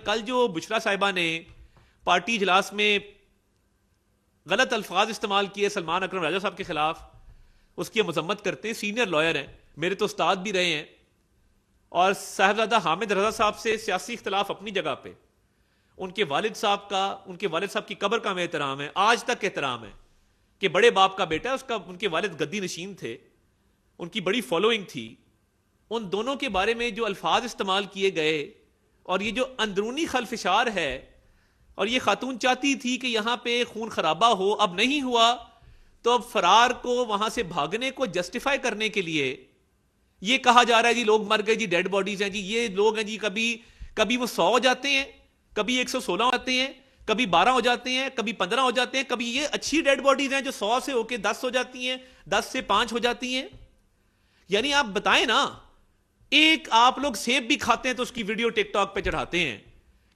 کل جو بشرا صاحبہ نے پارٹی اجلاس میں غلط الفاظ استعمال کیے سلمان اکرم راجہ صاحب کے خلاف، اس کی مذمت کرتے ہیں. سینئر لائر ہیں، میرے تو استاد بھی رہے ہیں، اور صاحبزادہ حامد رضا صاحب سے سیاسی اختلاف اپنی جگہ پہ، ان کے والد صاحب کی قبر کا ہمیں احترام ہے، آج تک احترام ہے کہ بڑے باپ کا بیٹا ہے، ان کے والد گدی نشین تھے، ان کی بڑی فالوئنگ تھی. ان دونوں کے بارے میں جو الفاظ استعمال کیے گئے اور یہ جو اندرونی خلفشار ہے، اور یہ خاتون چاہتی تھی کہ یہاں پہ خون خرابہ ہو، اب نہیں ہوا، تو اب فرار کو وہاں سے بھاگنے کو جسٹیفائی کرنے کے لیے یہ کہا جا رہا ہے جی لوگ مر گئے، جی ڈیڈ باڈیز ہیں، جی یہ لوگ ہیں، جی کبھی وہ 100 ہو جاتے ہیں، کبھی 116 ہو جاتے ہیں، کبھی 12 ہو جاتے ہیں، کبھی 15 ہو جاتے ہیں، کبھی یہ اچھی ڈیڈ باڈیز ہیں جو 100 سے ہو کے 10 ہو جاتی ہیں، 10 سے 5 ہو جاتی ہیں. یعنی آپ بتائیں نا، ایک آپ لوگ سیب بھی کھاتے ہیں تو اس کی ویڈیو ٹک ٹاک پہ چڑھاتے ہیں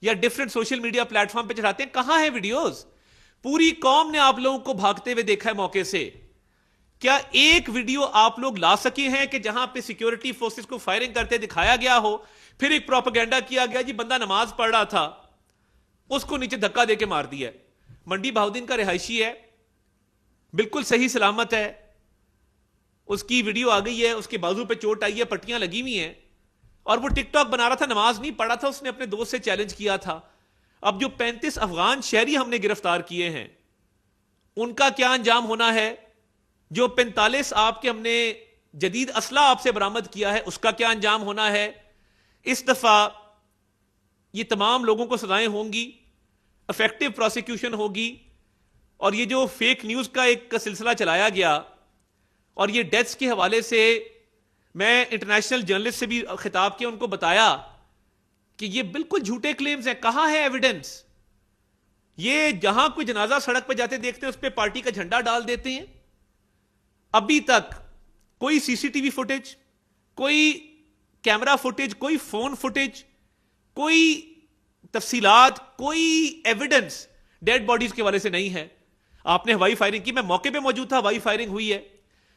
یا different social media plate form پہ چڑھاتے ہیں. کہاں ہے ویڈیوز؟ پوری قوم نے آپ لوگوں کو بھاگتے ہوئے دیکھا ہے موقع سے. کیا ایک ویڈیو آپ لوگ لا سکے ہیں کہ جہاں پہ سیکیورٹی فورسز کو فائرنگ کرتے دکھایا گیا ہو، پھر ایک پروپیگنڈا کیا گیا جی بندہ نماز پڑھ رہا تھا، اس کو نیچے دھکا دے کے مار دیا. منڈی بہاؤدین کا رہائشی ہے، بالکل صحیح سلامت ہے، اس کی ویڈیو آ گئی ہے، اس کے بازو پہ چوٹ آئی ہے، پٹیاں لگی ہوئی ہیں، اور وہ ٹک ٹاک بنا رہا تھا، نماز نہیں پڑھا تھا، اس نے اپنے دوست سے چیلنج کیا تھا. اب جو 35 افغان شہری ہم نے گرفتار کیے ہیں، ان کا کیا انجام ہونا ہے؟ جو 45 آپ کے ہم نے جدید اسلحہ آپ سے برآمد کیا ہے، اس کا کیا انجام ہونا ہے؟ اس دفعہ یہ تمام لوگوں کو سزائیں ہوں گی، افیکٹو پروسیکیوشن ہوگی. اور یہ جو فیک نیوز کا ایک سلسلہ چلایا گیا اور یہ ڈیتھس کے حوالے سے میں انٹرنیشنل جرنلسٹ سے بھی خطاب کیا، ان کو بتایا کہ یہ بالکل جھوٹے کلیمز ہیں. کہاں ہے ایویڈنس؟ یہ جہاں کوئی جنازہ سڑک پہ جاتے دیکھتے ہیں اس پہ پارٹی کا جھنڈا ڈال دیتے ہیں. ابھی تک کوئی سی سی ٹی وی فوٹیج، کوئی کیمرہ فوٹیج، کوئی فون فوٹیج، کوئی تفصیلات، کوئی ایویڈنس ڈیڈ باڈیز کے والے سے نہیں ہے. آپ نے ہوائی فائرنگ کی، میں موقع پہ موجود تھا، ہوائی فائرنگ ہوئی ہے،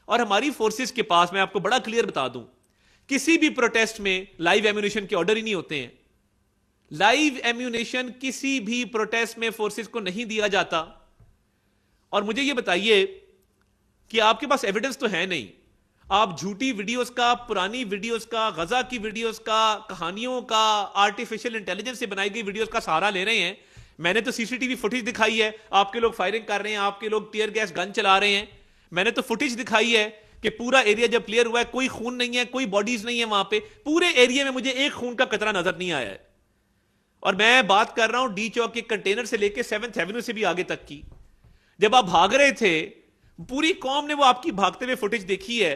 اور ہماری فورسز کے پاس، میں آپ کو بڑا کلیئر بتا دوں، کسی بھی پروٹیسٹ میں لائیو ایمونیشن کے آرڈر ہی نہیں ہوتے ہیں. لائیو ایمونیشن کسی بھی پروٹیسٹ میں فورسز کو نہیں دیا جاتا. اور مجھے یہ بتائیے کہ آپ کے پاس ایویڈنس تو ہے نہیں، آپ جھوٹی ویڈیوز کا، پرانی ویڈیوز کا، غزہ کی ویڈیوز کا، کہانیوں کا، آرٹیفیشل انٹیلیجنس سے بنائی گئی ویڈیوز کا سہارا لے رہے ہیں. میں نے تو سی سی ٹی وی فوٹیج دکھائی ہے، آپ کے لوگ فائرنگ کر رہے ہیں، آپ کے لوگ ٹیئر گیس گن چلا رہے ہیں. میں نے تو فوٹیج دکھائی ہے کہ پورا ایریا جب کلیئر ہوا ہے، کوئی خون نہیں ہے، کوئی باڈیز نہیں ہے وہاں پہ، پورے ایریا میں مجھے ایک خون کا قطرہ نظر نہیں آیا ہے. اور میں بات کر رہا ہوں ڈی چوک کے کنٹینر سے لے کے 7th ایونیو سے بھی آگے تک کی. جب آپ بھاگ رہے تھے، پوری قوم نے وہ آپ کی بھاگتے ہوئے فوٹیج دیکھی ہے،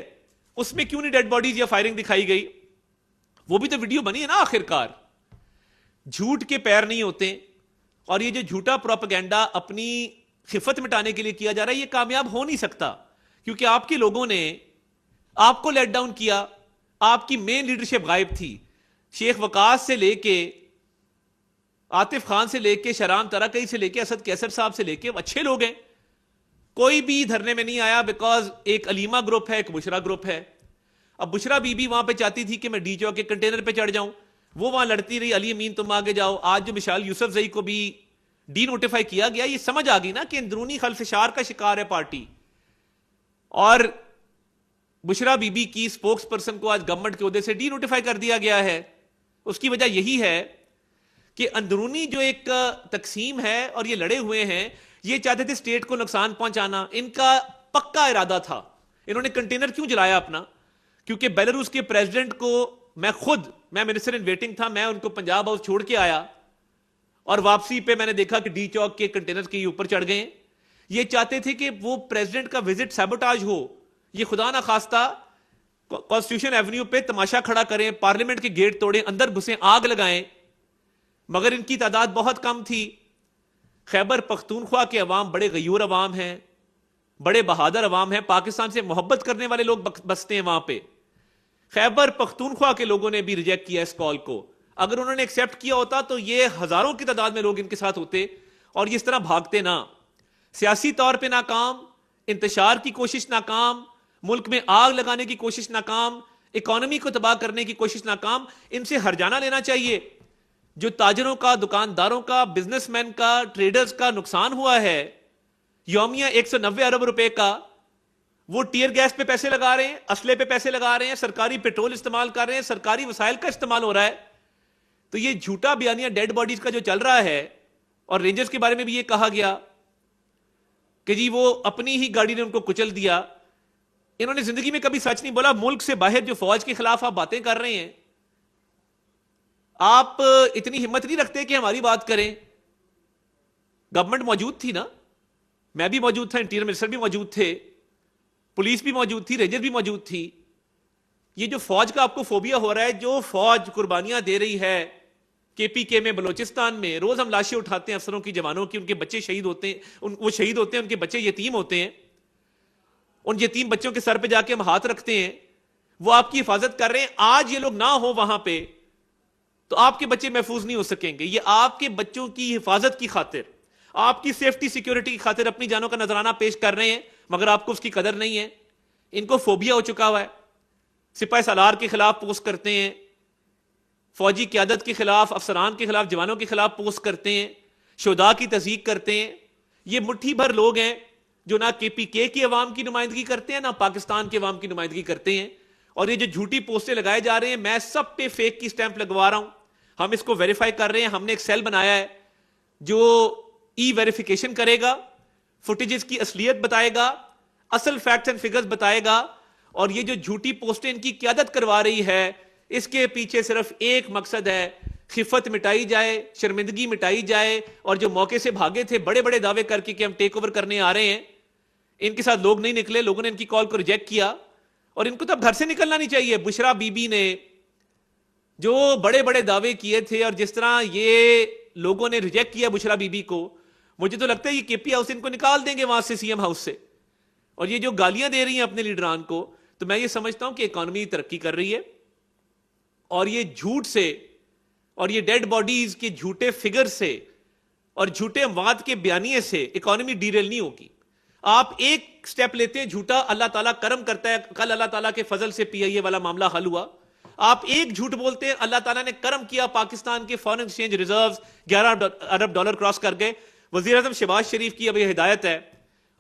اس میں کیوں نہیں ڈیڈ باڈیز یا فائرنگ دکھائی گئی؟ وہ بھی تو ویڈیو بنی ہے نا. آخر کار جھوٹ کے پیر نہیں ہوتے، اور یہ جو جھوٹا پروپیگنڈا اپنی خفت مٹانے کے لیے کیا جا رہا ہے، یہ کامیاب ہو نہیں سکتا، کیونکہ آپ کے لوگوں نے آپ کو لیٹ ڈاؤن کیا. آپ کی مین لیڈرشپ غائب تھی، شیخ وقاص سے لے کے عاطف خان سے لے کے شہرام ترکئی سے لے کے اسد کیسر صاحب سے لے کے، اچھے لوگ ہیں، کوئی بھی دھرنے میں نہیں آیا، بیکاز ایک علیمہ گروپ ہے، ایک بشرا گروپ ہے. اب بشرا بی بی وہاں پہ چاہتی تھی کہ میں ڈی چوک کے کنٹینر پہ چڑھ جاؤں، وہ وہاں لڑتی رہی، علی امین تم آگے جاؤ. آج جو مشال یوسف زئی کو بھی ڈی نوٹیفائی کیا گیا، یہ سمجھ آ گئی نا کہ اندرونی خلفشار کا شکار ہے پارٹی. اور بشرا بی بی کی اسپوکس پرسن کو آج گورنمنٹ کے عہدے سے ڈی نوٹیفائی کر دیا گیا ہے. اس کی وجہ یہی ہے کہ اندرونی جو ایک تقسیم ہے، اور یہ لڑے ہوئے ہیں، یہ چاہتے تھے اسٹیٹ کو نقصان پہنچانا، ان کا پکا ارادہ تھا. انہوں نے کنٹینر کیوں جلایا اپنا؟ کیونکہ بیلاروس کے پریزیڈنٹ کو میں منسٹر ان ویٹنگ تھا، میں ان کو پنجاب ہاؤس چھوڑ کے آیا، اور واپسی پہ میں نے دیکھا کہ ڈی چوک کے کنٹینر کے اوپر چڑھ گئے. یہ چاہتے تھے کہ وہ پریزیڈنٹ کا وزٹ سیبوٹاج ہو، یہ خدا نہ خواستہ کانسٹیٹیوشن ایونیو پہ تماشا کھڑا کریں، پارلیمنٹ کے گیٹ توڑیں، اندر گھسیں، آگ لگائیں. مگر ان کی تعداد بہت کم تھی. خیبر پختونخوا کے عوام بڑے غیور عوام ہیں، بڑے بہادر عوام ہیں، پاکستان سے محبت کرنے والے لوگ بستے ہیں وہاں پہ. خیبر پختونخوا کے لوگوں نے بھی ریجیکٹ کیا اس کال کو. اگر انہوں نے ایکسیپٹ کیا ہوتا تو یہ ہزاروں کی تعداد میں لوگ ان کے ساتھ ہوتے، اور یہ اس طرح بھاگتے نہ. سیاسی طور پہ ناکام، انتشار کی کوشش ناکام، ملک میں آگ لگانے کی کوشش ناکام، اکانومی کو تباہ کرنے کی کوشش ناکام. ان سے ہرجانہ لینا چاہیے. جو تاجروں کا، دکانداروں کا، بزنس مین کا، ٹریڈرز کا نقصان ہوا ہے یومیہ 190 ارب روپے کا، وہ ٹیئر گیس پہ پیسے لگا رہے ہیں، اسلحے پہ پیسے لگا رہے ہیں، سرکاری پیٹرول استعمال کر رہے ہیں، سرکاری وسائل کا استعمال ہو رہا ہے. تو یہ جھوٹا بیانیہ ڈیڈ باڈیز کا جو چل رہا ہے، اور رینجرز کے بارے میں بھی یہ کہا گیا کہ جی وہ اپنی ہی گاڑی نے ان کو کچل دیا. انہوں نے زندگی میں کبھی سچ نہیں بولا. ملک سے باہر جو فوج کے خلاف آپ باتیں کر رہے ہیں، آپ اتنی ہمت نہیں رکھتے کہ ہماری بات کریں. گورنمنٹ موجود تھی نا، میں بھی موجود تھا، انٹیریئر منسٹر بھی موجود تھے، پولیس بھی موجود تھی، رینجر بھی موجود تھی. یہ جو فوج کا آپ کو فوبیا ہو رہا ہے، جو فوج قربانیاں دے رہی ہے KPK میں، بلوچستان میں، روز ہم لاشیں اٹھاتے ہیں افسروں کی، جوانوں کی، ان کے بچے شہید ہوتے ہیں، وہ شہید ہوتے ہیں، ان کے بچے یتیم ہوتے ہیں، ان یتیم بچوں کے سر پہ جا کے ہم ہاتھ رکھتے ہیں، وہ آپ کی حفاظت کر رہے ہیں. آج یہ لوگ نہ ہو وہاں پہ تو آپ کے بچے محفوظ نہیں ہو سکیں گے. یہ آپ کے بچوں کی حفاظت کی خاطر، آپ کی سیفٹی سیکیورٹی کی خاطر اپنی جانوں کا نذرانہ پیش کر رہے ہیں، مگر آپ کو اس کی قدر نہیں ہے. ان کو فوبیا ہو چکا ہوا ہے. سپاہ سالار کے خلاف پوسٹ کرتے ہیں، فوجی قیادت کے خلاف، افسران کے خلاف، جوانوں کے خلاف پوسٹ کرتے ہیں، شہداء کی تصدیق کرتے ہیں. یہ مٹھی بھر لوگ ہیں جو نہ KPK کی عوام کی نمائندگی کرتے ہیں، نہ پاکستان کے عوام کی نمائندگی کرتے ہیں. اور یہ جو جھوٹی پوسٹیں لگائے جا رہے ہیں، میں سب پہ فیک کی سٹیمپ لگوا رہا ہوں. ہم اس کو ویریفائی کر رہے ہیں. ہم نے ایک سیل بنایا ہے جو ای ویریفیکیشن کرے گا، فوٹیجز کی اصلیت بتائے گا، اصل فیکٹس اینڈ فگرز بتائے گا. اور یہ جو جھوٹی پوسٹیں ان کی قیادت کروا رہی ہے، اس کے پیچھے صرف ایک مقصد ہے، خفت مٹائی جائے، شرمندگی مٹائی جائے. اور جو موقع سے بھاگے تھے بڑے بڑے دعوے کر کے کہ ہم ٹیک اوور کرنے آ رہے ہیں، ان کے ساتھ لوگ نہیں نکلے. لوگوں نے ان کی کال کو ریجیکٹ کیا، اور ان کو تو اب گھر سے نکلنا نہیں چاہیے. بشرا بی بی نے جو بڑے بڑے دعوے کیے تھے، اور جس طرح یہ لوگوں نے ریجیکٹ کیا بشرا بی بی کو، مجھے تو لگتا ہے یہ KP ہاؤس ان کو نکال دیں گے وہاں سے، CM ہاؤس سے. اور یہ جو گالیاں دے رہی ہیں اپنے لیڈران کو، تو میں یہ سمجھتا ہوں کہ اکانومی ترقی کر رہی ہے، اور یہ جھوٹ سے، اور یہ ڈیڈ باڈیز کے جھوٹے فگر سے، اور جھوٹے اموات کے بیانیے سے اکانومی ڈیریل نہیں ہوگی. آپ ایک سٹیپ لیتے ہیں جھوٹا، اللہ تعالیٰ کرم کرتا ہے. کل اللہ تعالیٰ کے فضل سے PIA والا معاملہ حل ہوا. آپ ایک جھوٹ بولتے ہیں، اللہ تعالیٰ نے کرم کیا، پاکستان کے فارن ایکسچینج ریزروز 11 ارب ڈالر کراس کر گئے. وزیر اعظم شہباز شریف کی اب یہ ہدایت ہے،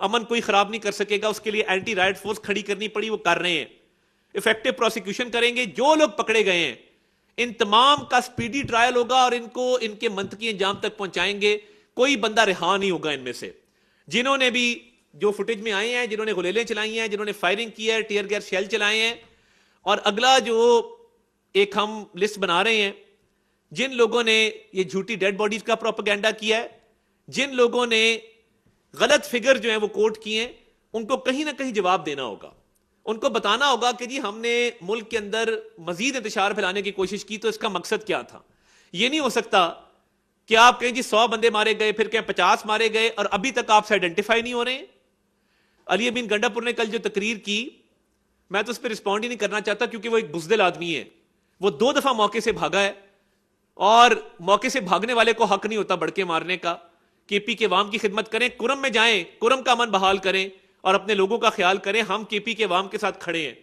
امن کوئی خراب نہیں کر سکے گا. اس کے لیے اینٹی رائٹ فورس کھڑی کرنی پڑی، وہ کر رہے ہیں. افیکٹو پروسیکیوشن کریں گے. جو لوگ پکڑے گئے ہیں ان تمام کا سپیڈی ٹرائل ہوگا، اور ان کو ان کے منطقی انجام تک پہنچائیں گے. کوئی بندہ رہا نہیں ہوگا ان میں سے. جنہوں نے بھی جو فوٹیج میں آئے ہیں، جنہوں نے گلیلیں چلائی ہیں، جنہوں نے فائرنگ کی ہے، ٹیئر گیس شیل چلائے ہیں. اور اگلا جو ایک ہم لسٹ بنا رہے ہیں، جن لوگوں نے یہ جھوٹی ڈیڈ باڈیز کا پروپیگنڈا کیا ہے، جن لوگوں نے غلط فگر جو ہیں وہ کوٹ کیے ہیں، ان کو کہیں نہ کہیں جواب دینا ہوگا. ان کو بتانا ہوگا کہ جی ہم نے ملک کے اندر مزید انتشار پھیلانے کی کوشش کی، تو اس کا مقصد کیا تھا. یہ نہیں ہو سکتا کہ آپ کہیں جی 100 بندے مارے گئے، پھر کہیں 50 مارے گئے، اور ابھی تک آپ سے آئیڈینٹیفائی نہیں ہو رہے ہیں. علی امین گنڈا پور نے کل جو تقریر کی، میں تو اس پہ رسپونڈ ہی نہیں کرنا چاہتا، کیونکہ وہ ایک بزدل آدمی ہے. وہ 2 دفعہ موقع سے بھاگا ہے، اور موقع سے بھاگنے والے کو حق نہیں ہوتا بڑکے مارنے کا. KP کے عوام کی خدمت کریں، کرم میں جائیں، کرم کا امن بحال کریں، اور اپنے لوگوں کا خیال کریں. ہم KP کے عوام کے ساتھ کھڑے ہیں،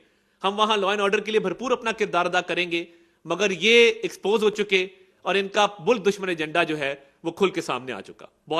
ہم وہاں لا اینڈ آرڈر کے لیے بھرپور اپنا کردار ادا کریں گے. مگر یہ ایکسپوز ہو چکے، اور ان کا ملک دشمن ایجنڈا جو ہے وہ کھل کے سامنے آ چکا.